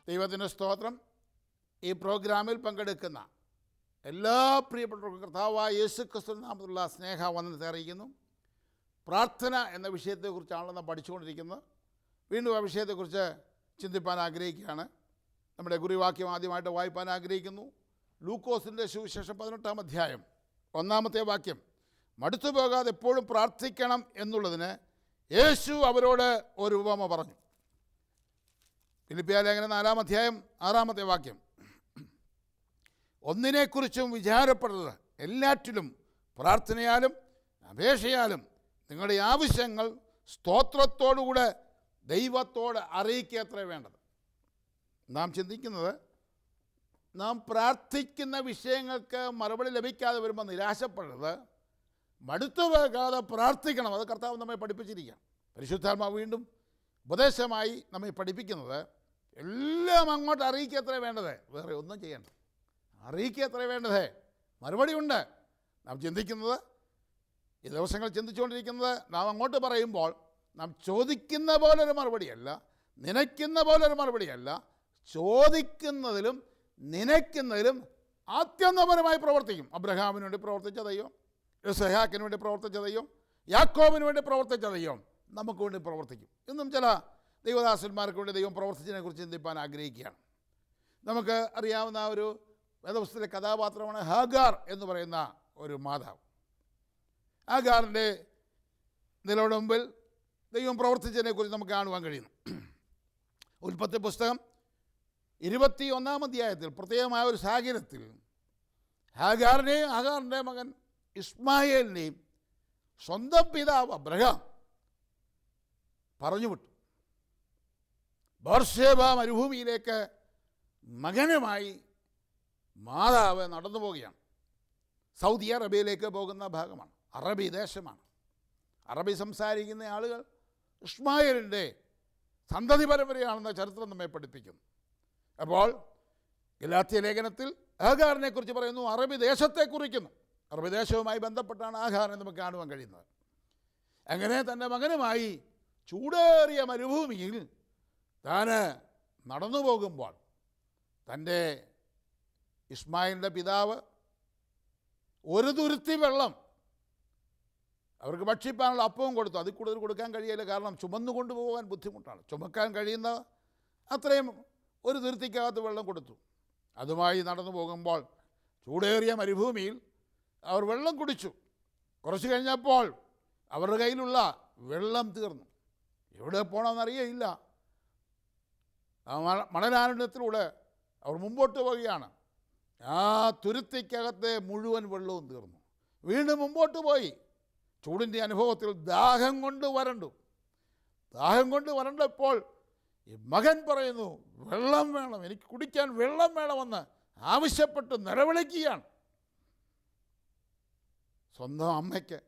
ദൈവത്തിൻ്റെ സ്തോത്രം. ഈ പ്രോഗ്രാമിൽ പങ്കെടുക്കുന്ന എല്ലാ പ്രിയപ്പെട്ടവർക്കും കർത്താവായ യേശു ക്രിസ്തു നാമത്തിലുള്ള സ്നേഹവന്ദനത്തെ അറിയിക്കുന്നു. പ്രാർത്ഥന എന്ന വിഷയത്തെക്കുറിച്ചാണല്ലോ നാം പഠിച്ചുകൊണ്ടിരിക്കുന്നത്. വീണ്ടും ആ വിഷയത്തെക്കുറിച്ച് ചിന്തിപ്പാൻ ആഗ്രഹിക്കുകയാണ്. നമ്മുടെ കുറിവാക്യം ആദ്യമായിട്ട് വായിപ്പാൻ ആഗ്രഹിക്കുന്നു. ലൂക്കോസിൻ്റെ സുവിശേഷം 18-ാം അധ്യായം 1-ാമത്തെ വാക്യം. മടുത്തു പോകാതെ എപ്പോഴും പ്രാർത്ഥിക്കണം എന്നുള്ളതിന് യേശു അവരോട് ഒരു ഉപമ പറഞ്ഞു. ഫിലിപ്പിയ ലേഖനം 4-ാം അധ്യായം 6-ാമത്തെ വാക്യം. ഒന്നിനെക്കുറിച്ചും വിചാരപ്പെടരുത്, എല്ലാറ്റിലും പ്രാർത്ഥനയാലും അപേക്ഷയാലും നിങ്ങളുടെ ആവശ്യങ്ങൾ സ്തോത്രത്തോടുകൂടെ ദൈവത്തോട് അറിയിക്കത്രേ വേണ്ടത്. നാം ചിന്തിക്കുന്നത്, നാം പ്രാർത്ഥിക്കുന്ന വിഷയങ്ങൾക്ക് മറുപടി ലഭിക്കാതെ വരുമ്പോൾ നിരാശപ്പെടരുത്, മടുത്തു പോകാതെ പ്രാർത്ഥിക്കണം. അത് കർത്താവ് നമ്മെ പഠിപ്പിച്ചിരിക്കുകയാണ്. പരിശുദ്ധാത്മാവ് വീണ്ടും ഉപദേശമായി നമ്മെ പഠിപ്പിക്കുന്നത്, എല്ലാം അങ്ങോട്ട് അറിയിക്കത്രേ വേണ്ടത്, വേറെ ഒന്നും ചെയ്യണ്ട. അറിയിക്കത്രേ വേണ്ടത്, മറുപടി ഉണ്ട്. നാം ചിന്തിക്കുന്നത്, ഈ ദിവസങ്ങൾ ചിന്തിച്ചുകൊണ്ടിരിക്കുന്നത്, നാം അങ്ങോട്ട് പറയുമ്പോൾ നാം ചോദിക്കുന്ന പോലൊരു മറുപടിയല്ല, നനയ്ക്കുന്ന പോലൊരു മറുപടിയല്ല. ചോദിക്കുന്നതിലും നനയ്ക്കുന്നതിലും ആത്യന്തപരമായി പ്രവർത്തിക്കും. അബ്രഹാമിന് വേണ്ടി പ്രവർത്തിച്ച ദൈവം, ഇസ്ഹാക്കിന് വേണ്ടി പ്രവർത്തിച്ച ദൈവം, യാക്കോബിന് വേണ്ടി പ്രവർത്തിച്ച ദൈവം നമുക്ക് വേണ്ടി പ്രവർത്തിക്കും. ഇന്നും ചില ദൈവദാസന്മാർക്ക് വേണ്ടി ദൈവം പ്രവർത്തിച്ചതിനെക്കുറിച്ച് ചിന്തിപ്പാൻ ആഗ്രഹിക്കുകയാണ്. നമുക്ക് അറിയാവുന്ന ഒരു വേദപുസ്തകത്തിലെ കഥാപാത്രമാണ് ഹാഗാർ എന്ന് പറയുന്ന ഒരു മാതാവ്. ഹാഗാറിൻ്റെ നിലയുടെ മുമ്പിൽ ദൈവം പ്രവർത്തിച്ചതിനെക്കുറിച്ച് നമുക്ക് കാണുവാൻ കഴിയുന്നു. ഉൽപ്പത്തി പുസ്തകം 21-ാം അധ്യായത്തിൽ പ്രത്യേകമായ ഒരു സാഹചര്യത്തിൽ ഹാഗാറിനെയും ഹാഗാറിൻ്റെ മകൻ ഇസ്മായേലിനെയും സ്വന്തം പിതാവ് അബ്രഹാം പറഞ്ഞു വിട്ടു. ബേർശേബ മരുഭൂമിയിലേക്ക് മകനുമായി മാതാവ് നടന്നു പോവുകയാണ്. സൗദി അറേബ്യയിലേക്ക് പോകുന്ന ഭാഗമാണ്, അറബി ദേശമാണ്. അറബി സംസാരിക്കുന്ന ആളുകൾ ഇസ്മായേലിൻ്റെ സന്തതി പരമ്പരയാണെന്ന ചരിത്രം നമ്മെ പഠിപ്പിക്കുന്നു. അപ്പോൾ ഗലാത്യ ലേഖനത്തിൽ ഹാഗാറിനെക്കുറിച്ച് പറയുന്നു, അറബി ദേശത്തെ കുറിക്കുന്നു. അറബി ദേശവുമായി ബന്ധപ്പെട്ടാണ് ഹാഗാറിനെ നമുക്ക് കാണുവാൻ കഴിയുന്നത്. അങ്ങനെ തൻ്റെ മകനുമായി ചൂടേറിയ മരുഭൂമിയിൽ താൻ നടന്നു പോകുമ്പോൾ തൻ്റെ ഇസ്മായിലിൻ്റെ പിതാവ് ഒരു തുരുത്തി വെള്ളം അവർക്ക് ഭക്ഷിപ്പാനുള്ള അപ്പവും കൊടുത്തു. അതിൽ കൂടുതൽ കൊടുക്കാൻ കഴിയില്ല, കാരണം ചുമന്നു കൊണ്ടുപോകാൻ ബുദ്ധിമുട്ടാണ്. ചുമക്കാൻ കഴിയുന്ന അത്രയും ഒരു തുരുത്തിക്കകത്ത് വെള്ളം കൊടുത്തു. അതുമായി നടന്നു പോകുമ്പോൾ ചൂടേറിയ മരുഭൂമിയിൽ അവർ വെള്ളം കുടിച്ചു. കുറച്ച് കഴിഞ്ഞപ്പോൾ അവരുടെ കയ്യിലുള്ള വെള്ളം തീർന്നു. എവിടെ പോകണമെന്നറിയില്ല. ആ മണലാരണ്യത്തിലൂടെ അവർ മുമ്പോട്ട് പോവുകയാണ്. ആ തുരുത്തിക്കകത്തെ മുഴുവൻ വെള്ളവും തീർന്നു. വീണ്ടും മുമ്പോട്ട് പോയി. ചൂടിൻ്റെ അനുഭവത്തിൽ ദാഹം കൊണ്ട് വരണ്ടു. ദാഹം കൊണ്ട് വരണ്ടപ്പോൾ ഈ മകൻ പറയുന്നു, വെള്ളം വേണം, എനിക്ക് കുടിക്കാൻ വെള്ളം വേണമെന്ന് ആവശ്യപ്പെട്ട് നിലവിളിക്കുകയാണ്. സ്വന്തം അമ്മയ്ക്ക്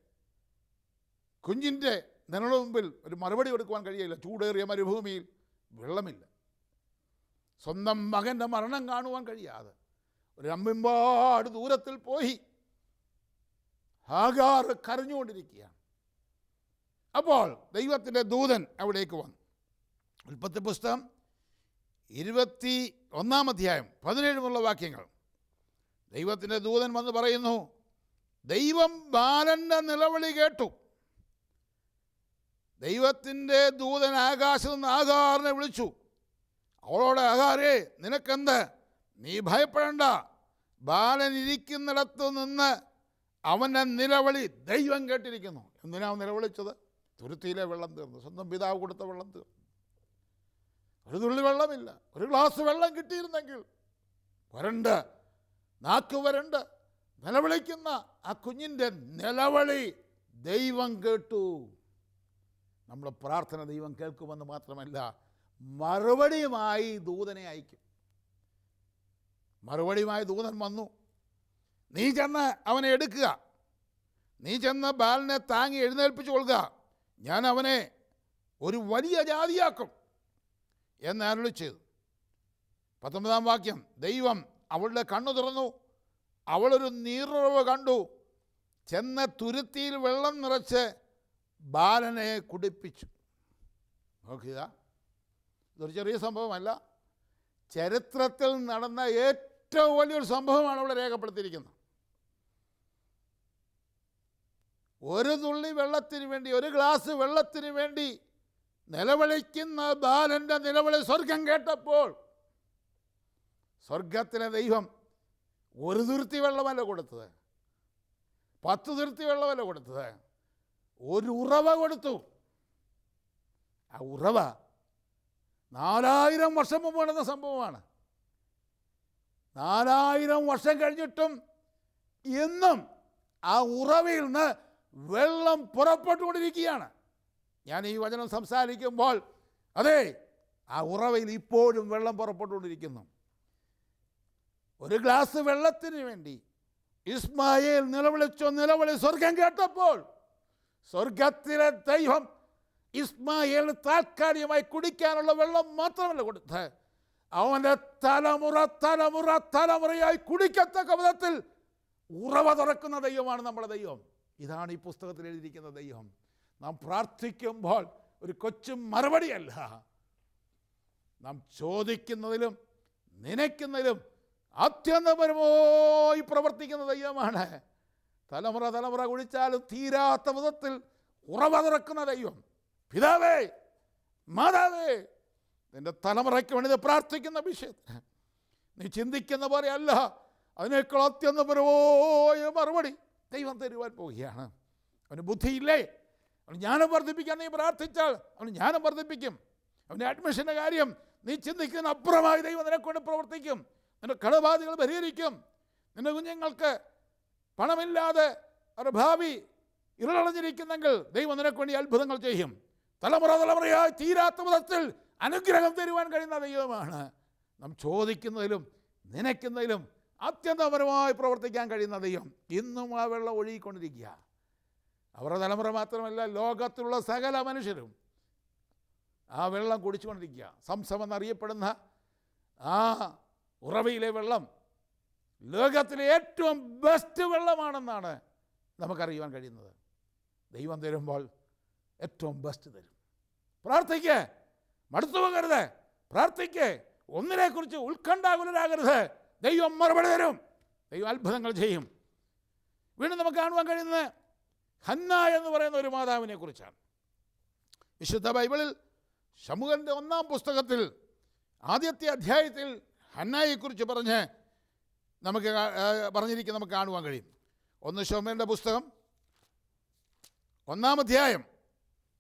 കുഞ്ഞിൻ്റെ നിങ്ങളുടെ മുമ്പിൽ ഒരു മറുപടി കൊടുക്കുവാൻ കഴിയില്ല. ചൂടേറിയ മരുഭൂമിയിൽ വെള്ളമില്ല. സ്വന്തം മകൻ്റെ മരണം കാണുവാൻ കഴിയാതെ ഒരു അമ്പിമ്പാട് ദൂരത്തിൽ പോയി ഹാഗാർ കരഞ്ഞുകൊണ്ടിരിക്കുകയാണ്. അപ്പോൾ ദൈവത്തിൻ്റെ ദൂതൻ അവിടേക്ക് വന്നു. ഉൽപ്പത്തി പുസ്തകം 21-ാം അധ്യായം 17 വാക്യങ്ങൾ. ദൈവത്തിൻ്റെ ദൂതൻ വന്ന് പറയുന്നു, ദൈവം ബാലൻ്റെ നിലവിളി കേട്ടു. ദൈവത്തിൻ്റെ ദൂതൻ ആകാശത്ത് നിന്ന് ഹാഗാറിനെ വിളിച്ചു. അവളോട്, ഹാഗാരേ, നിനക്കെന്ത്? നീ ഭയപ്പെടേണ്ട. ബാലൻ ഇരിക്കുന്നിടത്ത് നിന്ന് അവൻ്റെ നിലവിളി ദൈവം കേട്ടിരിക്കുന്നു. എന്തിനാണ് നിലവിളിച്ചത്? തുരുത്തിയിലെ വെള്ളം തീർന്നു. സ്വന്തം പിതാവ് കൊടുത്ത വെള്ളം തീർന്നു. ഒരു തുള്ളി വെള്ളമില്ല. ഒരു ഗ്ലാസ് വെള്ളം കിട്ടിയിരുന്നെങ്കിൽ വരണ്ട്, നാക്ക് വരണ്ട് നിലവിളിക്കുന്ന ആ കുഞ്ഞിൻ്റെ നിലവിളി ദൈവം കേട്ടു. നമ്മുടെ പ്രാർത്ഥന ദൈവം കേൾക്കുമെന്ന് മാത്രമല്ല, മറുപടിയുമായി ദൂതനെ അയക്കും. മറുപടിയുമായി ദൂതൻ വന്നു. നീ ചെന്ന് അവനെ എടുക്കുക, നീ ചെന്ന് ബാലനെ താങ്ങി എഴുന്നേൽപ്പിച്ചു കൊള്ളുക, ഞാൻ അവനെ ഒരു വലിയ ജാതിയാക്കും എന്ന് അരുളി ചെയ്തു. 19-ാം വാക്യം. ദൈവം അവളുടെ കണ്ണു തുറന്നു, അവളൊരു നീറുറവ് കണ്ടു, ചെന്ന് തുരുത്തിയിൽ വെള്ളം നിറച്ച് ബാലനെ കുടിപ്പിച്ചു. നോക്കുക, ഇതൊരു ചെറിയ സംഭവമല്ല. ചരിത്രത്തിൽ നടന്ന ഏറ്റവും വലിയൊരു സംഭവമാണ് അവിടെ രേഖപ്പെടുത്തിയിരിക്കുന്നത്. ഒരു തുള്ളി വെള്ളത്തിന് വേണ്ടി, ഒരു ഗ്ലാസ് വെള്ളത്തിന് വേണ്ടി നിലവിളിക്കുന്ന ബാലൻ്റെ നിലവിളി സ്വർഗം കേട്ടപ്പോൾ സ്വർഗത്തിലെ ദൈവം ഒരു തുരുത്തി വെള്ളമല്ല കൊടുത്തത്, 10 തുരുത്തി വെള്ളമല്ല കൊടുത്തത്, ഒരു ഉറവ കൊടുത്തു. ആ ഉറവ 4000 വർഷം മുമ്പ് നടന്ന സംഭവമാണ്. 4000 വർഷം കഴിഞ്ഞിട്ടും എന്നും ആ ഉറവയിൽ നിന്ന് വെള്ളം പുറപ്പെട്ടുകൊണ്ടിരിക്കുകയാണ്. ഞാൻ ഈ വചനം സംസാരിക്കുമ്പോൾ അതെ, ആ ഉറവയിൽ ഇപ്പോഴും വെള്ളം പുറപ്പെട്ടുകൊണ്ടിരിക്കുന്നു. ഒരു ഗ്ലാസ് വെള്ളത്തിന് വേണ്ടി ഇസ്മായേൽ നിലവിളി സ്വർഗം കേട്ടപ്പോൾ സ്വർഗത്തിലെ ദൈവം ഇസ്മായേലിന് താൽക്കാലികമായി കുടിക്കാനുള്ള വെള്ളം മാത്രമല്ല കൊടുത്ത്, അവൻ്റെ തലമുറയായി കുടിക്കത്തക്ക വിധത്തിൽ ഉറവ തുറക്കുന്ന ദൈവമാണ് നമ്മുടെ ദൈവം. ഇതാണ് ഈ പുസ്തകത്തിൽ എഴുതിയിരിക്കുന്ന ദൈവം. നാം പ്രാർത്ഥിക്കുമ്പോൾ ഒരു കൊച്ചു മറുപടിയല്ല, നാം ചോദിക്കുന്നതിലും നനയ്ക്കുന്നതിലും അത്യന്തപരമായി പ്രവർത്തിക്കുന്ന ദൈവമാണ്. തലമുറ കുടിച്ചാലും തീരാത്ത വിധത്തിൽ ഉറവ തുറക്കുന്ന ദൈവം. പിതാവേ, മാതാവേ, നിൻ്റെ തലമുറയ്ക്ക് വേണ്ടി പ്രാർത്ഥിക്കുന്ന വിഷയത്തിന് നീ ചിന്തിക്കുന്ന പോലെയല്ല, അതിനേക്കാൾ അത്യന്തപരമായ മറുപടി ദൈവം തരുവാൻ പോവുകയാണ്. അവന് ബുദ്ധിയില്ലേ? അവന് ജ്ഞാനം വർദ്ധിപ്പിക്കാൻ നീ പ്രാർത്ഥിച്ചാൽ അവന് ജ്ഞാനം വർദ്ധിപ്പിക്കും. അവൻ്റെ അഡ്മിഷൻ്റെ കാര്യം നീ ചിന്തിക്കുന്ന അപ്പുറമായി ദൈവം നിനെക്കൊണ്ട് പ്രവർത്തിക്കും. നിൻ്റെ കടബാധ്യതകൾ പരിഹരിക്കും. നിൻ്റെ കുഞ്ഞുങ്ങൾക്ക് പണമില്ലാതെ അവരുടെ ഭാവി ഇരുളടഞ്ഞിരിക്കുന്നെങ്കിൽ ദൈവം നിനക്ക് വേണ്ടി അത്ഭുതങ്ങൾ ചെയ്യും. തലമുറയായി തീരാത്ത വിധത്തിൽ അനുഗ്രഹം തരുവാൻ കഴിയുന്ന ദൈവമാണ്. നാം ചോദിക്കുന്നതിലും നനയ്ക്കുന്നതിലും അത്യന്തപരമായി പ്രവർത്തിക്കാൻ കഴിയുന്ന ദൈവം. ഇന്നും ആ വെള്ളം ഒഴുകിക്കൊണ്ടിരിക്കുക. അവരുടെ തലമുറ മാത്രമല്ല, ലോകത്തിലുള്ള സകല മനുഷ്യരും ആ വെള്ളം കുടിച്ചുകൊണ്ടിരിക്കുക. സംസം എന്നറിയപ്പെടുന്ന ആ ഉറവയിലെ വെള്ളം ലോകത്തിലെ ഏറ്റവും ബെസ്റ്റ് വെള്ളമാണെന്നാണ് നമുക്കറിയുവാൻ കഴിയുന്നത്. ദൈവം തരുമ്പോൾ ഏറ്റവും ബെസ്റ്റ് തരും. പ്രാർത്ഥിക്കേ, മടുത്തു പോകരുത്. പ്രാർത്ഥിക്കേ, ഒന്നിനെക്കുറിച്ച് ഉത്കണ്ഠാകുലരാകരുത്. ദൈവം മറുപടി തരും. ദൈവം അത്ഭുതങ്ങൾ ചെയ്യും. വീണ്ടും നമുക്ക് കാണുവാൻ കഴിയുന്നത് ഹന്ന എന്ന് പറയുന്ന ഒരു മാതാവിനെ കുറിച്ചാണ്. വിശുദ്ധ ബൈബിളിൽ ശമൂവേലിൻ്റെ 1-ാം പുസ്തകത്തിൽ ആദ്യത്തെ അധ്യായത്തിൽ ഹന്നയെക്കുറിച്ച് നമുക്ക് കാണുവാൻ കഴിയും. 1 ശമൂവേലിൻ്റെ പുസ്തകം 1-ാം അധ്യായം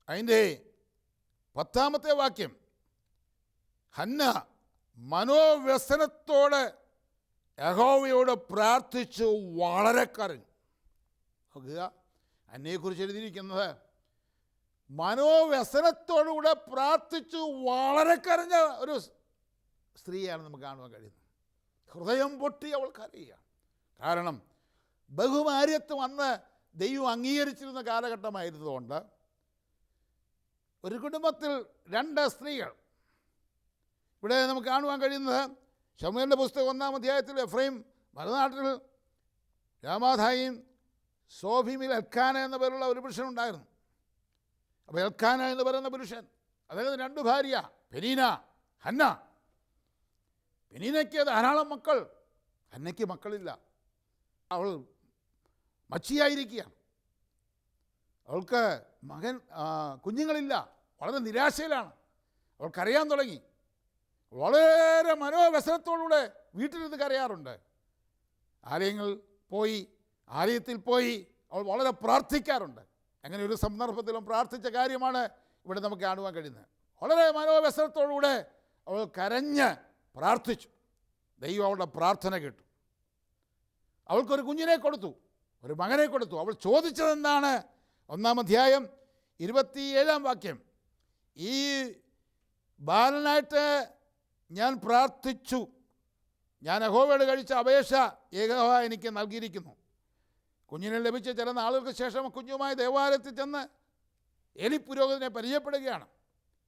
അതിൻ്റെ 10-ാമത്തെ വാക്യം. ഹന്ന മനോവ്യസനത്തോടെ യഹോവയോട് പ്രാർത്ഥിച്ചു വളരെ കരഞ്ഞു. നോക്കുക, ഹന്നയെക്കുറിച്ച് എഴുതിയിരിക്കുന്നത് മനോവ്യസനത്തോടുകൂടെ പ്രാർത്ഥിച്ചു വളരെ കരഞ്ഞ ഒരു സ്ത്രീയാണ് നമുക്ക് കാണുവാൻ കഴിയുന്നത്. ഹൃദയം പൊട്ടി അവൾ കരയുകയാണ്. കാരണം ബഹുമാര്യത്വം അന്ന് ദൈവം അംഗീകരിച്ചിരുന്ന കാലഘട്ടമായിരുന്നതുകൊണ്ട് ഒരു കുടുംബത്തിൽ 2 സ്ത്രീകൾ. ഇവിടെ നമുക്ക് കാണുവാൻ കഴിയുന്നത് ശമൂവേലിൻ്റെ പുസ്തകം 1-ാം അധ്യായത്തിൽ എഫ്രൈം മറുനാട്ടിൽ രാമാഥായും സോഫിമിൽ എൽക്കാന എന്ന പേരുള്ള ഒരു പുരുഷനുണ്ടായിരുന്നു. അപ്പോൾ എൽക്കാന എന്ന് പറയുന്ന പുരുഷൻ, അദ്ദേഹത്തിന് 2 ഭാര്യ, പെനീന, ഹന്ന. പെനീനയ്ക്ക് ധാരാളം മക്കൾ, ഹന്നയ്ക്ക് മക്കളില്ല. അവൾ മച്ചിയായിരിക്കുകയാണ്. അവൾക്ക് കുഞ്ഞുങ്ങളില്ല. വളരെ നിരാശയിലാണ്. അവൾ കരയാൻ തുടങ്ങി. വളരെ മനോവ്യസനത്തോടുകൂടെ വീട്ടിലിരുന്ന് കരയാറുണ്ട്. ആലയത്തിൽ പോയി അവൾ വളരെ പ്രാർത്ഥിക്കാറുണ്ട്. അങ്ങനെ ഒരു സന്ദർഭത്തിലും പ്രാർത്ഥിച്ച കാര്യമാണ് ഇവിടെ നമുക്ക് കാണുവാൻ കഴിയുന്നത്. വളരെ മനോവ്യസനത്തോടുകൂടെ അവൾ കരഞ്ഞ് പ്രാർത്ഥിച്ചു. ദൈവം അവളുടെ പ്രാർത്ഥന കേട്ടു. അവൾക്കൊരു കുഞ്ഞിനെ കൊടുത്തു, ഒരു മകനെ കൊടുത്തു. അവൾ ചോദിച്ചതെന്താണ്? 1-ാം അധ്യായം 27-ാം വാക്യം. ഈ ബാലനായിട്ട് ഞാൻ പ്രാർത്ഥിച്ചു, ഞാൻ യഹോവയോട് കഴിച്ച അപേക്ഷ യഹോവ എനിക്ക് നൽകിയിരിക്കുന്നു. കുഞ്ഞിനെ ലഭിച്ച ചില നാളുകൾക്ക് ശേഷം കുഞ്ഞുമായി ദേവാലയത്തിൽ ചെന്ന് എലി പുരോഹിതനെ പരിചയപ്പെടുകയാണ്.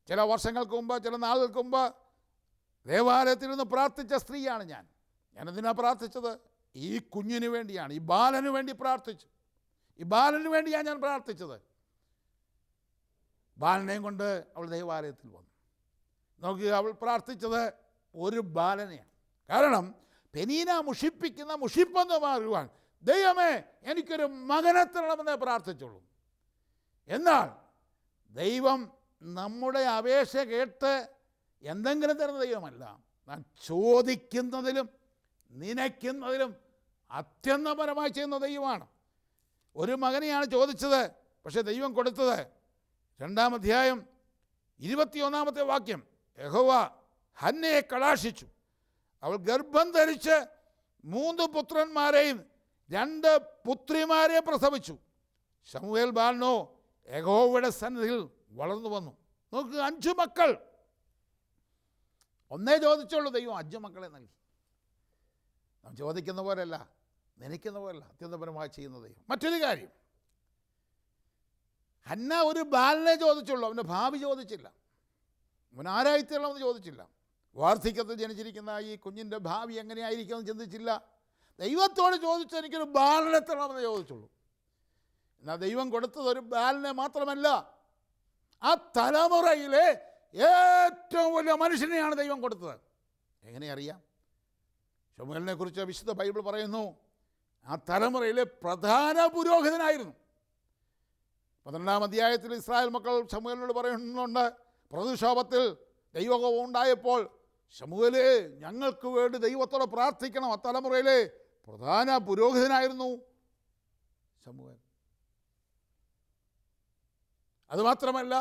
ചില വർഷങ്ങൾക്ക് മുമ്പ്, ചില നാളുകൾക്ക് മുമ്പ് ദേവാലയത്തിൽ നിന്ന് പ്രാർത്ഥിച്ച സ്ത്രീയാണ് ഞാൻ. എന്തിനാണ് പ്രാർത്ഥിച്ചത്? ഈ കുഞ്ഞിന് വേണ്ടിയാണ്, ഈ ബാലന് വേണ്ടി പ്രാർത്ഥിച്ചു. ഈ ബാലന് വേണ്ടിയാണ് ഞാൻ പ്രാർത്ഥിച്ചത്. ബാലനെയും കൊണ്ട് അവൾ ദേവാലയത്തിൽ വന്നു. നോക്കുക, അവൾ പ്രാർത്ഥിച്ചത് ഒരു ബാലനെയാണ്. കാരണം പെനീന മുഷിപ്പിക്കുന്ന മുഷിപ്പെന്ന് മാറുവാൻ ദൈവമേ എനിക്കൊരു മകനെ തരണമെന്നേ പ്രാർത്ഥിച്ചുള്ളൂ. എന്നാൽ ദൈവം നമ്മുടെ അപേക്ഷ കേട്ട് എന്തെങ്കിലും തരുന്ന ദൈവമല്ല. നാം ചോദിക്കുന്നതിലും നനയ്ക്കുന്നതിലും അത്യന്തപരമായി ചെയ്യുന്ന ദൈവമാണ്. ഒരു മകനെയാണ് ചോദിച്ചത്, പക്ഷേ ദൈവം കൊടുത്തത്. 2-ാം അധ്യായം 21-ാമത്തെ വാക്യം, യഹോവ ഹന്നയെ കടാക്ഷിച്ചു, അവൾ ഗർഭം ധരിച്ച് 3 പുത്രന്മാരെയും 2 പുത്രിമാരെയും പ്രസവിച്ചു. ശമൂവേൽ ബാലനോ യഹോവയുടെ സന്നിധിയിൽ വളർന്നു വന്നു. നോക്കുക, 5 മക്കൾ. ഒന്നേ ചോദിച്ചുള്ളൂ, ദൈവം 5 മക്കളെ നൽകി. നാം ചോദിക്കുന്ന പോലെയല്ല, നനയ്ക്കുന്ന പോലെയല്ല, അത്യന്തപരമായി ചെയ്യുന്ന ദൈവം. മറ്റൊരു കാര്യം, ഹന്ന ഒരു ബാലനെ ചോദിച്ചുള്ളൂ, അവൻ്റെ ഭാവി ചോദിച്ചില്ല, അവൻ ആരായിത്തീരണമെന്ന് ചോദിച്ചില്ല. വാർദ്ധക്യത്തിൽ ജനിച്ചിരിക്കുന്ന ഈ കുഞ്ഞിൻ്റെ ഭാവി എങ്ങനെയായിരിക്കുമെന്ന് ചിന്തിച്ചില്ല. ദൈവത്തോട് ചോദിച്ചു, എനിക്കൊരു ബാലനെ തരണമെന്ന് ചോദിച്ചുള്ളൂ. എന്നാൽ ദൈവം കൊടുത്തത് ഒരു ബാലനെ മാത്രമല്ല, ആ തലമുറയിലെ ഏറ്റവും വലിയ മനുഷ്യനെയാണ് ദൈവം കൊടുത്തത്. എങ്ങനെയറിയാം? ശമൂവേലിനെ കുറിച്ച് വിശുദ്ധ ബൈബിൾ പറയുന്നു, ആ തലമുറയിലെ പ്രധാന പുരോഹിതനായിരുന്നു. 12-ാം അധ്യായത്തിൽ ഇസ്രായേൽ മക്കൾ ശമൂവേലിനോട് പറയുന്നുണ്ട്, പ്രതിക്ഷോഭത്തിൽ ദൈവകോപം ഉണ്ടായപ്പോൾ ശമൂവേലേ, ഞങ്ങൾക്ക് വേണ്ടി ദൈവത്തോട് പ്രാർത്ഥിക്കണം. ആ തലമുറയിലെ പ്രധാന പുരോഹിതനായിരുന്നു ശമൂവേൽ. അതുമാത്രമല്ല,